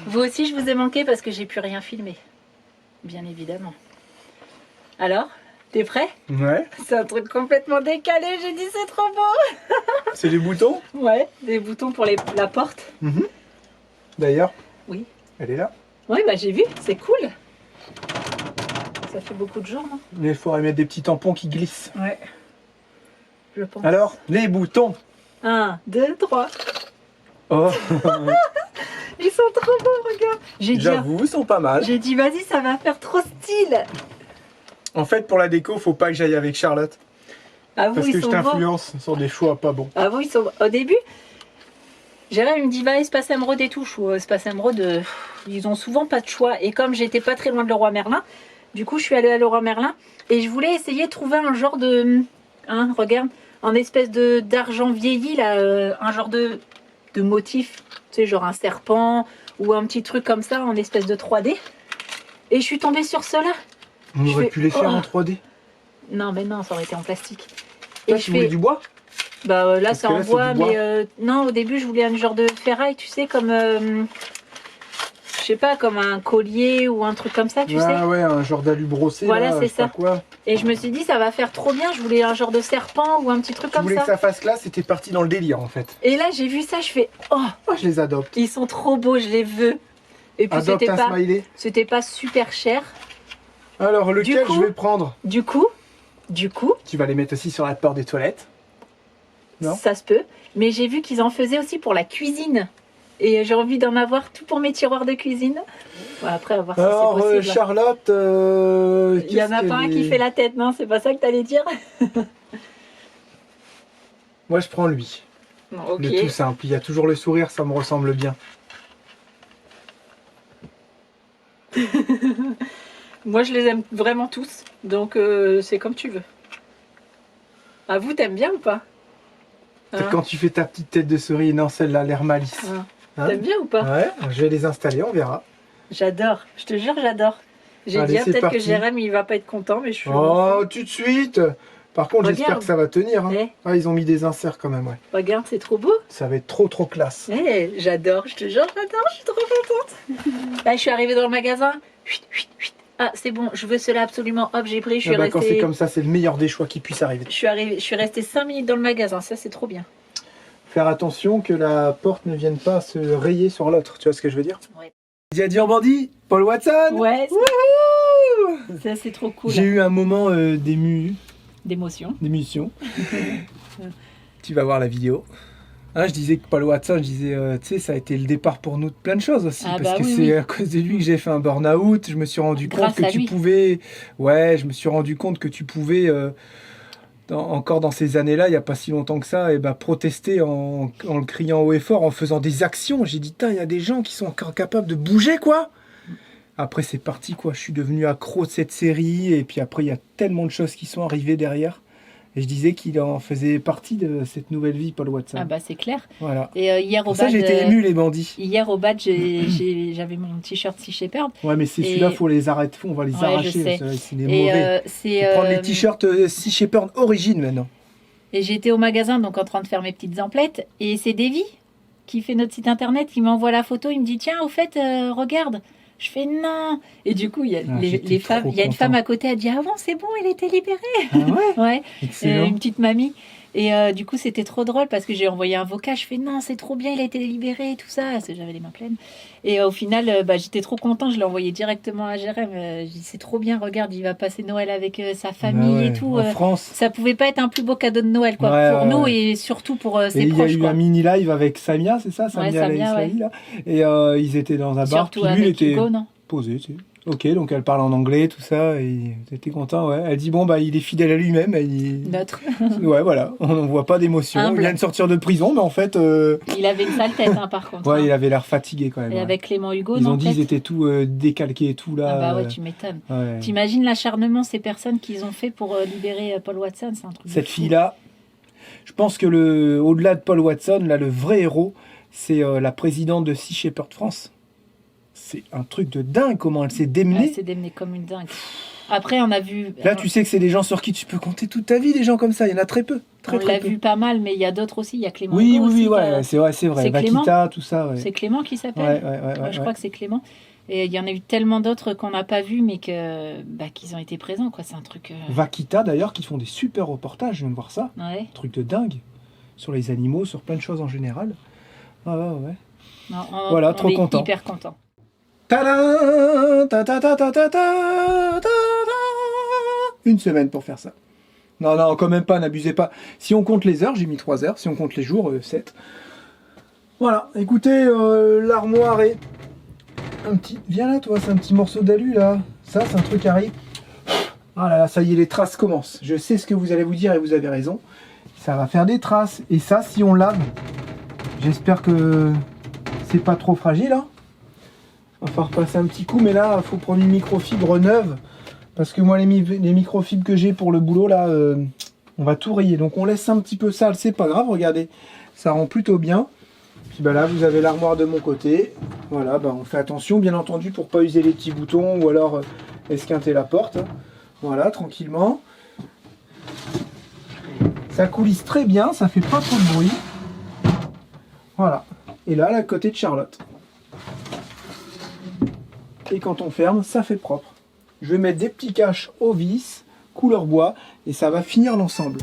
Vous aussi, je vous ai manqué parce que j'ai plus rien filmé. Bien évidemment. Alors, t'es prêt? Ouais. C'est un truc complètement décalé, j'ai dit c'est trop beau. C'est les boutons? Ouais, des boutons pour la porte. D'ailleurs? Oui. Elle est là? Oui, bah j'ai vu, c'est cool. Ça fait beaucoup de jours, non? Mais il faudrait mettre des petits tampons qui glissent. Ouais. Je pense. Alors, les boutons. 1, 2, 3. Oh. Ils sont trop beaux, regarde. J'avoue, ils sont pas mal. J'ai dit, vas-y, ça va faire trop style. En fait, pour la déco, faut pas que j'aille avec Charlotte. Ah, vous, Parce que ils je sont beaux. t'influence sur des choix pas bons. Ah, vous, ils sont au début. Jérém me dit, va Espace Émeraude et tout. Espace Émeraude, ils ont souvent pas de choix. Et comme j'étais pas très loin de Leroy Merlin, du coup, je suis allée à Leroy Merlin. Et je voulais essayer de trouver un genre de... Hein, regarde, en espèce d'argent vieilli, là, un genre de motif. Tu sais, genre un serpent ou un petit truc comme ça, en espèce de 3D. Et je suis tombée sur cela. On aurait pu les faire en 3D. Non, mais non, ça aurait été en plastique. Là, Et tu voulais du bois? Bah là, c'est en bois, du bois. mais non, au début, je voulais un genre de ferraille, tu sais, comme... je sais pas, comme un collier ou un truc comme ça, tu sais. Ah ouais, un genre d'alu brossé. Voilà, là, c'est je sais pas ça. Quoi. Et je me suis dit, ça va faire trop bien. Je voulais un genre de serpent ou un petit truc Tu comme voulais ça. que ça fasse classe, c'était parti dans le délire en fait. Et là, j'ai vu ça, je fais, oh, Moi, je les adopte. ils sont trop beaux, je les veux. Et puis, Adopte un smiley. c'était pas super cher. Alors, lequel coup- je vais prendre? Du coup, Tu vas les mettre aussi sur la porte des toilettes. Non. ça se peut. Mais j'ai vu qu'ils en faisaient aussi pour la cuisine. Et j'ai envie d'en avoir tout pour mes tiroirs de cuisine. Bon, après, à voir si Alors, c'est possible. Charlotte, Il y en a pas un qui fait la tête, non? C'est pas ça que t'allais dire? Moi, je prends lui. Non, ok. Le tout simple. Il y a toujours le sourire, ça me ressemble bien. Moi, je les aime vraiment tous. Donc, c'est comme tu veux. Ah, vous, t'aimes bien ou pas? C'est Hein? quand tu fais ta petite tête de souris, non, celle-là a l'air malice. Hein. Hein? T'aimes bien ou pas? Ouais, je vais les installer, on verra. J'adore. Je te jure, j'adore. J'ai Allez, dit, ah, c'est peut-être que parti. Jérém, il va pas être content, mais je suis... Oh, tout de suite. Par contre, Regarde. j'espère que ça va tenir. Hein. Eh. Ah, ils ont mis des inserts quand même, ouais. Regarde, c'est trop beau. Ça va être trop classe. Eh, j'adore, je te jure, j'adore, je suis trop contente. Là, je suis arrivée dans le magasin. Chut, chut, chut. Ah, c'est bon, je veux cela absolument. Hop, j'ai pris, je suis Ah bah, quand c'est restée... comme ça, c'est le meilleur des choix qui puisse arriver. Je suis restée 5 minutes dans le magasin, ça c'est trop bien. Faire attention que la porte ne vienne pas se rayer sur l'autre, tu vois ce que je veux dire? Ouais. Diadier Bandit, Paul Watson. Ouais, Wouhou. ça c'est trop cool. J'ai eu un moment D'émotion. d'émission. Tu vas voir la vidéo. Hein, je disais que Paul Watson, tu sais, ça a été le départ pour nous de plein de choses aussi. Ah parce bah que oui, c'est oui. à cause de lui que j'ai fait un burn-out. Je me suis rendu Grâce compte à que tu lui. pouvais... Ouais, je me suis rendu compte que tu pouvais... encore dans ces années-là, il n'y a pas si longtemps que ça, protester en le criant haut et fort, en faisant des actions. J'ai dit, il y a des gens qui sont encore capables de bouger, quoi. après c'est parti quoi. Je suis devenu accro de cette série et puis après il y a tellement de choses qui sont arrivées derrière. Et je disais qu'il en faisait partie de cette nouvelle vie, Paul Watson. Ah bah c'est clair. Voilà. Et hier au Pour ça badge, j'ai été ému les bandits. hier au badge, j'avais mon t-shirt Sea Shepherd. Ouais mais c'est Et- celui-là faut les arrêter, on va les Ouais, arracher. je sais. Ceux-là, c'est des Et mauvais. c'est Faut prendre les t-shirts Sea Shepherd Origin maintenant. et j'étais au magasin donc en train de faire mes petites emplettes et c'est Davy qui fait notre site internet, qui m'envoie la photo, il me dit tiens au fait regarde. Je fais non. Et du coup il y a j'étais les femmes, trop il y a une content. femme à côté, elle dit ah bon c'est bon il était libéré. Ah ouais. Ouais. Excellent. Une petite mamie. Et du coup, c'était trop drôle parce que j'ai envoyé un vocal. Je fais non, c'est trop bien, il a été libéré et tout ça. Parce que j'avais les mains pleines. Et au final, j'étais trop content. Je l'ai envoyé directement à Jérém. Je dis c'est trop bien, regarde, il va passer Noël avec sa famille Ah ouais, et tout. En France. Ça pouvait pas être un plus beau cadeau de Noël quoi, Ouais, pour ouais, nous ouais. et surtout pour Et ses il y a proches. eu Quoi. un mini live avec Samia, c'est ça, Ouais, Samia Samia, Al-Islami, là. Et ils étaient dans un bar. Surtout Puis lui, il avec était Hugo, non posé, tu sais. Ok, donc elle parle en anglais, tout ça, et j'étais content, ouais. Elle dit bon bah il est fidèle à lui-même, Neutre. ouais voilà, on ne voit pas d'émotion. Humble. Il vient de sortir de prison, mais en fait, Il avait une sale tête par contre. ouais, hein. il avait l'air fatigué quand même. Et Ouais. avec Clément Hugo, Ils non ont dit ils peut-être étaient tout décalqués et tout là. Ah bah ouais, tu m'étonnes. Ouais. T'imagines l'acharnement ces personnes qu'ils ont fait pour libérer Paul Watson, c'est un truc. de Cette fou. fille-là, je pense que au-delà de Paul Watson, là, le vrai héros, c'est la présidente de Sea Shepherd France. C'est un truc de dingue comment elle s'est démenée. Elle s'est démenée comme une dingue. Après, on a vu. Là, tu sais que c'est des gens sur qui tu peux compter toute ta vie, des gens comme ça. Il y en a très peu. on Très l'a peu. vu pas mal, mais il y a d'autres aussi. Il y a Clément. Oui, Hugo oui, aussi, oui, ouais, c'est vrai, c'est vrai. C'est Clément Vakita, tout ça, ouais. C'est Clément qui Ouais, s'appelle. ouais, Je crois que c'est Clément. Et il y en a eu tellement d'autres qu'on n'a pas vu, mais qu'ils ont été présents. Quoi. C'est un truc. Vakita, d'ailleurs, qui font des super reportages, je viens de voir ça. Ouais. Un truc de dingue. Sur les animaux, sur plein de choses en général. Ah ouais, ouais. Non, Voilà, on trop est content. hyper content. Tadam, ta ta ta ta ta ta ta ta. Une semaine pour faire ça. Non, non, quand même pas, n'abusez pas. Si on compte les heures, j'ai mis 3 heures. Si on compte les jours, 7. Voilà, écoutez, l'armoire est un petit... Viens là, toi, c'est un petit morceau d'alu, là. Ça, c'est un truc qui arrive. Ah là là, ça y est, les traces commencent. Je sais ce que vous allez vous dire et vous avez raison. Ça va faire des traces. Et ça, si on lave, j'espère que c'est pas trop fragile, hein. On va falloir passer un petit coup, mais là, il faut prendre une microfibre neuve. Parce que moi, les microfibres que j'ai pour le boulot, là, on va tout rayer. Donc on laisse un petit peu sale, c'est pas grave, regardez. Ça rend plutôt bien. Puis bah là, vous avez l'armoire de mon côté. Voilà, bah, on fait attention, bien entendu, pour pas user les petits boutons ou alors esquinter la porte. Voilà, tranquillement. Ça coulisse très bien, ça fait pas trop de bruit. Voilà. Et là, la côté de Charlotte. Et quand on ferme, ça fait propre. Je vais mettre des petits caches au vis, couleur bois, et ça va finir l'ensemble.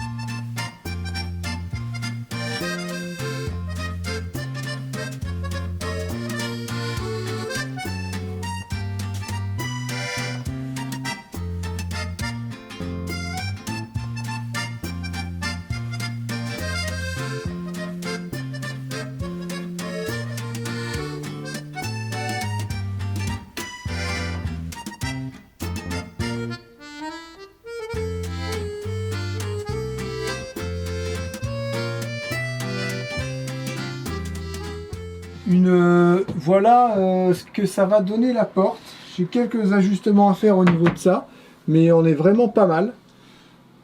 Voilà ce que ça va donner la porte. J'ai quelques ajustements à faire au niveau de ça, mais on est vraiment pas mal.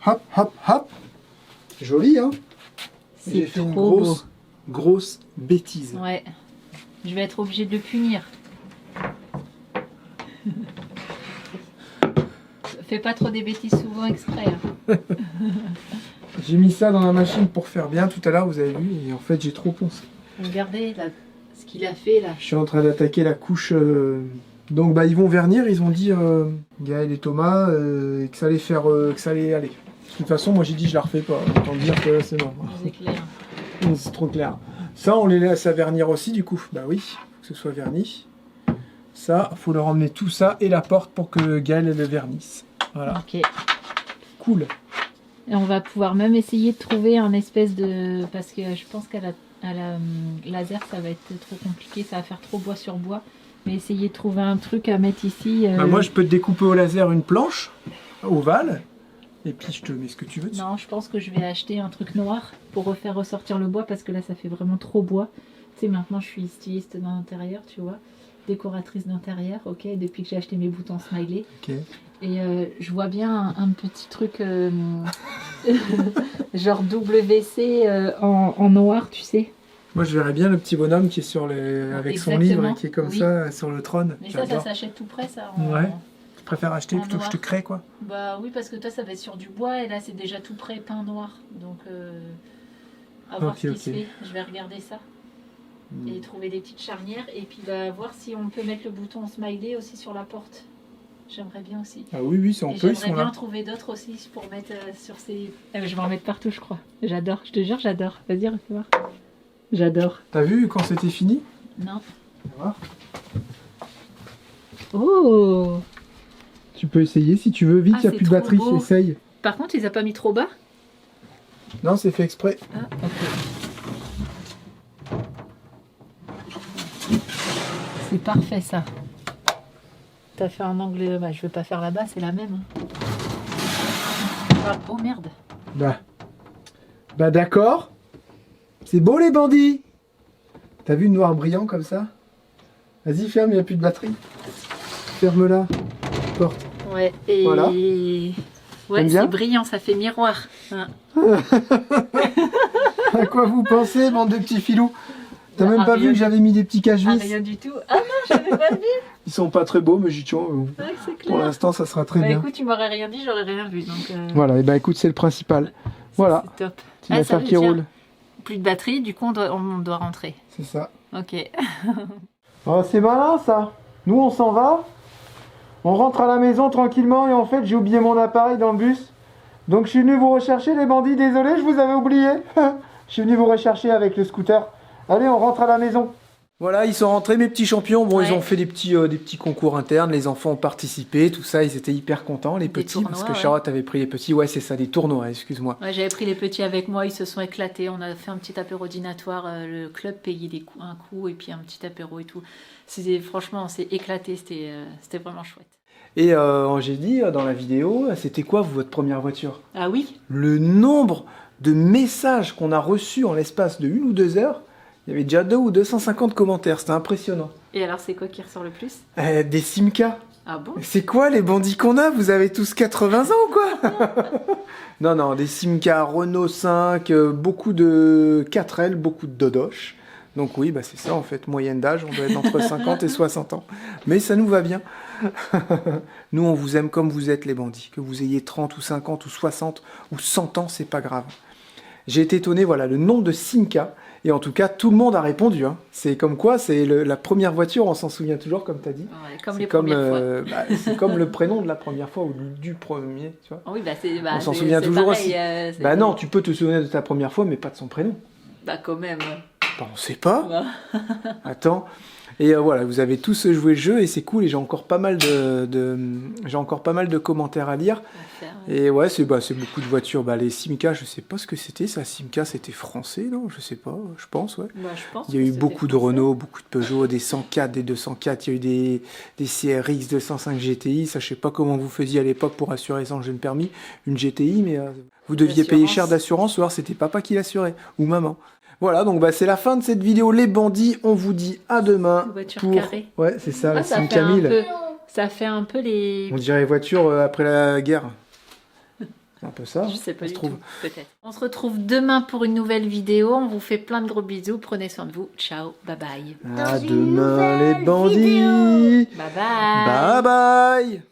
Hop, hop, hop. Joli, hein? J'ai fait une grosse bêtise. Ouais. Je vais être obligée de le punir. Fais pas trop des bêtises souvent exprès. Hein. J'ai mis ça dans la machine pour faire bien tout à l'heure, vous avez vu, et en fait j'ai trop poncé. Regardez là, ce qu'il a fait là. Je suis en train d'attaquer la couche. Donc bah ils vont vernir, ils ont dit Gaël et Thomas que ça allait faire que ça allait aller. De toute façon moi j'ai dit je la refais pas, autant dire que c'est mort. C'est clair. C'est trop clair. Ça on les laisse à vernir aussi du coup. Bah oui, faut que ce soit verni. Ça, faut leur emmener tout ça et la porte pour que Gaël le vernisse. Voilà. Ok. Cool. Et on va pouvoir même essayer de trouver un espèce de... Parce que je pense qu'à la laser, ça va être trop compliqué, ça va faire trop bois sur bois. Mais essayer de trouver un truc à mettre ici. Bah, moi je peux te découper au laser une planche ovale. Et puis je te mets ce que tu veux dessus. Non, je pense que je vais acheter un truc noir pour refaire ressortir le bois parce que là, ça fait vraiment trop bois. Tu sais, maintenant, je suis styliste dans l'intérieur, tu vois. décoratrice d'intérieur, ok, depuis que j'ai acheté mes boutons smiley. Ok. Et je vois bien un petit truc genre WC en noir, tu sais. Moi, je verrais bien le petit bonhomme qui est sur avec son livre et qui est comme oui. ça sur le trône. Mais ça s'achète tout près, ça. Ouais. Tu préfères acheter en plutôt que je te noir. crée, quoi? Bah oui, parce que toi, ça va être sur du bois et là, c'est déjà tout prêt, peint noir. Donc, à voir ce qui se fait. Je vais regarder ça et trouver des petites charnières et puis bah, voir si on peut mettre le bouton smiley aussi sur la porte. J'aimerais bien aussi. Ah oui, oui, c'est on et peut, ils j'aimerais sont bien là. trouver d'autres aussi pour mettre sur ces... je vais en mettre partout, je crois. J'adore, je te jure, j'adore. Vas-y, refais voir. J'adore. T'as vu quand c'était fini? Non. Tu vas voir. Oh! Tu peux essayer si tu veux. Vite, il n'y a plus de batterie, beau. essaye. Par contre, ils ont pas mis trop bas? Non, c'est fait exprès. Ah, ok. C'est parfait, ça. T'as fait un angle... Bah, je vais pas faire là-bas, c'est la même. Ah, oh, merde. Bah d'accord. C'est beau, les bandits. T'as vu le noir brillant comme ça? Vas-y, ferme, il n'y a plus de batterie. Ferme-la. Porte. Ouais, et... Voilà. Ouais, c'est brillant, ça fait miroir. Ah. À quoi vous pensez, bande de petits filous? T'as même pas rien vu que j'avais mis des petits Ah, cache-vis? rien du tout. Ah non, j'avais pas vu. Ils sont pas très beaux, mais j'y tiens. Ouais, c'est clair. Pour l'instant, ça sera très Bah bien. écoute, tu m'aurais rien dit, j'aurais rien vu. Donc, Voilà, et bah écoute, c'est le principal. ça, Voilà. c'est top. Petit affaire qui roule. Plus de batterie, du coup, on doit rentrer. C'est ça. Ok. Oh, c'est malin ça. Nous, on s'en va. On rentre à la maison tranquillement et en fait, j'ai oublié mon appareil dans le bus. Donc, je suis venu vous rechercher, les bandits. Désolé, je vous avais oublié. Je suis venu vous rechercher avec le scooter. Allez, on rentre à la maison. Voilà, ils sont rentrés, mes petits champions. Bon, ouais. Ils ont fait des petits concours internes. Les enfants ont participé, tout ça. Ils étaient hyper contents, les petits, tournois, parce que ouais. Charlotte avait pris les petits. Ouais, c'est ça, des tournois, excuse-moi. Ouais, j'avais pris les petits avec moi, ils se sont éclatés. On a fait un petit apéro dînatoire. Le club payait un coup et puis un petit apéro et tout. Franchement, on s'est éclaté. C'était vraiment chouette. Et j'ai dit dans la vidéo, c'était quoi votre première voiture? Ah oui? Le nombre de messages qu'on a reçus en l'espace de 1 ou 2 heures, il y avait déjà 200 ou 250 commentaires, c'était impressionnant. Et alors, c'est quoi qui ressort le plus? Des Simca. Ah bon? C'est quoi les bandits qu'on a? Vous avez tous 80 ans ou quoi? Non, des Simca, Renault 5, beaucoup de 4L, beaucoup de Dodoche. Donc oui, bah c'est ça en fait, moyenne d'âge, on doit être entre 50 et 60 ans. Mais ça nous va bien. Nous, on vous aime comme vous êtes les bandits. Que vous ayez 30 ou 50 ou 60 ou 100 ans, c'est pas grave. J'ai été étonné, voilà, le nombre de Simca. Et en tout cas, tout le monde a répondu. Hein. C'est comme quoi, c'est la première voiture, on s'en souvient toujours, comme tu as dit. Ouais, comme les premières fois. C'est comme le prénom de la première fois ou du premier, tu vois. Oui, on s'en souvient toujours pareil, aussi. Non, tu peux te souvenir de ta première fois, mais pas de son prénom. Bah quand même. Bah, on sait pas. Attends. Et voilà, vous avez tous joué le jeu et c'est cool. Et j'ai encore pas mal de commentaires à lire. Et ouais, c'est beaucoup de voitures. Bah, les Simca, je sais pas ce que c'était. Ça, Simca, c'était français, non? Je sais pas. Je pense, ouais. Bah, je pense. Il y a eu beaucoup de Renault, beaucoup de Peugeot, des 104, des 204. Il y a eu des CRX 205 GTI. Ça, je sais pas comment vous faisiez à l'époque pour assurer sans jeune permis une GTI, mais vous deviez payer cher d'assurance, ou alors c'était papa qui l'assurait ou maman. Voilà, donc c'est la fin de cette vidéo, les bandits. On vous dit à demain. Voiture carrée. Ouais, c'est ça, la ça Simca 1000. Ça fait un peu les... On dirait voiture après la guerre. C'est un peu ça. Je sais pas du tout, peut-être. On se retrouve demain pour une nouvelle vidéo. On vous fait plein de gros bisous. Prenez soin de vous. Ciao, bye bye. À demain les bandits. Bye bye. Bye bye.